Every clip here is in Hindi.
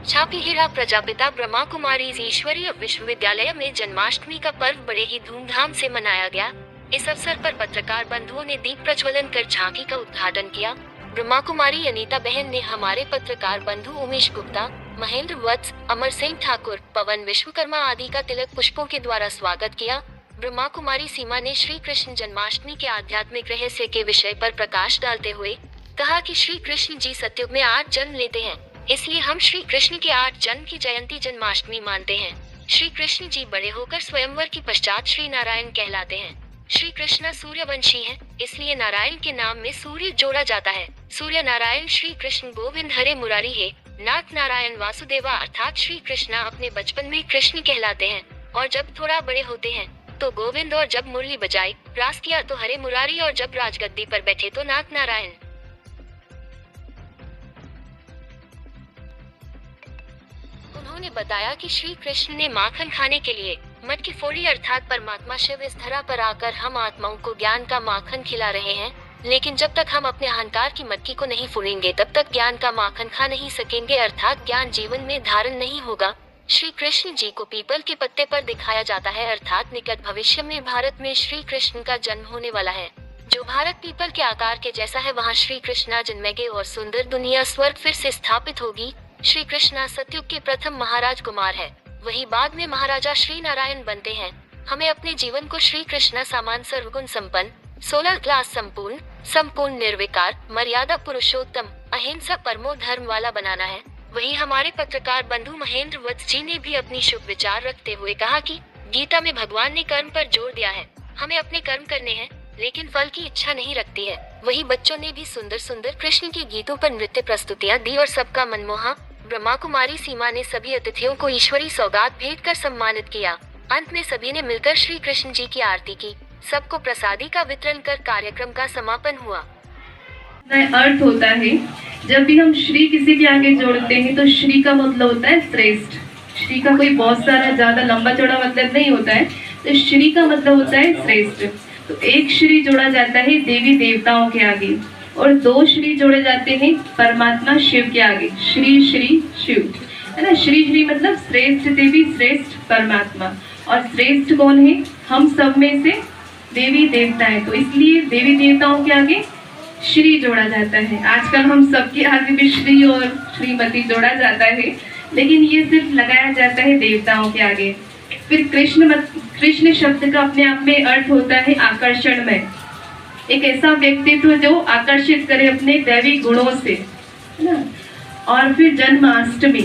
छापीहीरा प्रजापिता ब्रह्मा कुमारी ईश्वरीय विश्वविद्यालय में जन्माष्टमी का पर्व बड़े ही धूमधाम से मनाया गया। इस अवसर पर पत्रकार बंधुओं ने दीप प्रज्वलन कर झांकी का उद्घाटन किया। ब्रह्मा कुमारी अनीता बहन ने हमारे पत्रकार बंधु उमेश गुप्ता, महेंद्र वत्स, अमर सिंह ठाकुर, पवन विश्वकर्मा आदि का तिलक पुष्पों के द्वारा स्वागत किया। ब्रह्मा कुमारी सीमा ने श्री कृष्ण जन्माष्टमी के आध्यात्मिक रहस्य के विषय पर प्रकाश डालते हुए कहा कि श्री कृष्ण जी सतयुग में 8 जन्म लेते हैं, इसलिए हम श्री कृष्ण के 8 जन्म की जयंती जन्माष्टमी मानते हैं। श्री कृष्ण जी बड़े होकर स्वयंवर के पश्चात श्री नारायण कहलाते हैं। श्री कृष्ण सूर्यवंशी है, इसलिए नारायण के नाम में सूर्य जोड़ा जाता है। सूर्य नारायण श्री कृष्ण गोविंद हरे मुरारी है, नाथ नारायण वासुदेवा अर्थात श्री कृष्णा अपने बचपन में कृष्ण कहलाते हैं और जब थोड़ा बड़े होते हैं तो गोविंद, और जब मुरली बजाई रास किया तो हरे मुरारी, और जब राजगद्दी पर बैठे तो नाथ नारायण। उन्होंने बताया कि श्री कृष्ण ने माखन खाने के लिए मट की फोड़ी अर्थात परमात्मा शिव इस धरा पर आकर हम आत्माओं को ज्ञान का माखन खिला रहे हैं, लेकिन जब तक हम अपने अहंकार की मटकी को नहीं फोड़ेंगे तब तक ज्ञान का माखन खा नहीं सकेंगे, अर्थात ज्ञान जीवन में धारण नहीं होगा। श्री कृष्ण जी को पीपल के पत्ते पर दिखाया जाता है, अर्थात निकट भविष्य में भारत में श्री कृष्ण का जन्म होने वाला है। जो भारत पीपल के आकार के जैसा है वहाँ श्री कृष्णा जन्मेंगे और सुंदर दुनिया स्वर्ग फिर से स्थापित होगी। श्री कृष्णा सतयुग के प्रथम महाराज कुमार है, वही बाद में महाराजा श्री नारायण बनते हैं। हमें अपने जीवन को श्री कृष्णा समान सर्वगुण संपन्न, 16 क्लास संपूर्ण निर्विकार, मर्यादा पुरुषोत्तम, अहिंसा परमो धर्म वाला बनाना है। वहीं हमारे पत्रकार बंधु महेंद्र वत्स जी ने भी अपनी शुभ विचार रखते हुए कहा कि गीता में भगवान ने कर्म पर जोर दिया है, हमें अपने कर्म करने हैं लेकिन फल की इच्छा नहीं रखती है। वहीं बच्चों ने भी सुंदर सुंदर कृष्ण के गीतों पर नृत्य प्रस्तुतियां दी और सबका मन मोहा। ब्रह्मा कुमारी सीमा ने सभी अतिथियों को ईश्वरी सौगात भेंट कर सम्मानित किया। अंत में सभी ने मिलकर श्री कृष्ण जी की आरती की। सबको प्रसादी का वितरण कर कार्यक्रम का समापन हुआ। अर्थ होता है, जब भी हम श्री किसी के आगे जोड़ते हैं तो श्री का मतलब होता है श्रेष्ठ। श्री का कोई बहुत सारा ज्यादा लंबा चौड़ा मतलब नहीं होता है, तो श्री का मतलब होता है श्रेष्ठ। तो एक श्री जोड़ा जाता है देवी देवताओं के आगे और 2 श्री जोड़े जाते हैं परमात्मा शिव के आगे। श्री श्री शिव है ना। श्री श्री मतलब श्रेष्ठ देवी श्रेष्ठ परमात्मा, और श्रेष्ठ कौन है? हम सब में से देवी देवता है, तो इसलिए देवी देवताओं के आगे श्री जोड़ा जाता है। आजकल हम सबके आगे भी श्री और श्रीमती जोड़ा जाता है, लेकिन ये सिर्फ लगाया जाता है देवताओं के आगे। फिर कृष्ण शब्द का अपने आप में अर्थ होता है आकर्षण में, एक ऐसा व्यक्तित्व जो आकर्षित करे अपने दैवी गुणों से, है ना। और फिर जन्माष्टमी,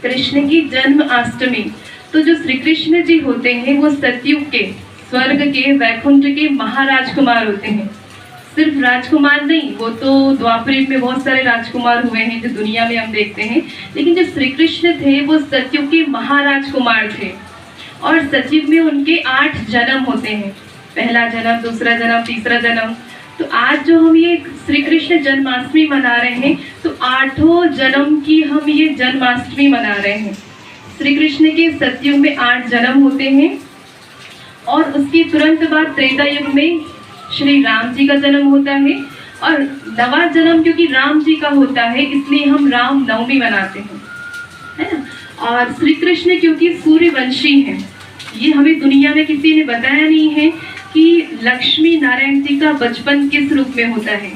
कृष्ण की जन्माष्टमी, तो जो श्री कृष्ण जी होते हैं वो सतयुग के, स्वर्ग के, वैकुंठ के महाराज कुमार होते हैं। सिर्फ राजकुमार नहीं, वो तो द्वापर युग में बहुत सारे राजकुमार हुए हैं जो दुनिया में हम देखते हैं, लेकिन जो श्री कृष्ण थे वो सतयुग के महाराज कुमार थे। और सतयुग में उनके 8 जन्म होते हैं, पहला जन्म, दूसरा जन्म, तीसरा जन्म। तो आज जो हम ये श्री कृष्ण जन्माष्टमी मना रहे हैं, तो 8 जन्म की हम ये जन्माष्टमी मना रहे हैं। श्री कृष्ण के सतयुग में 8 जन्म होते हैं और उसके तुरंत बाद त्रेता युग में श्री राम जी का जन्म होता है, और 9वां जन्म क्योंकि राम जी का होता है इसलिए हम राम नवमी मनाते हैं, है ना। और श्री कृष्ण क्योंकि सूर्यवंशी हैं, ये हमें दुनिया में किसी ने बताया नहीं है कि लक्ष्मी नारायण जी का बचपन किस रूप में होता है।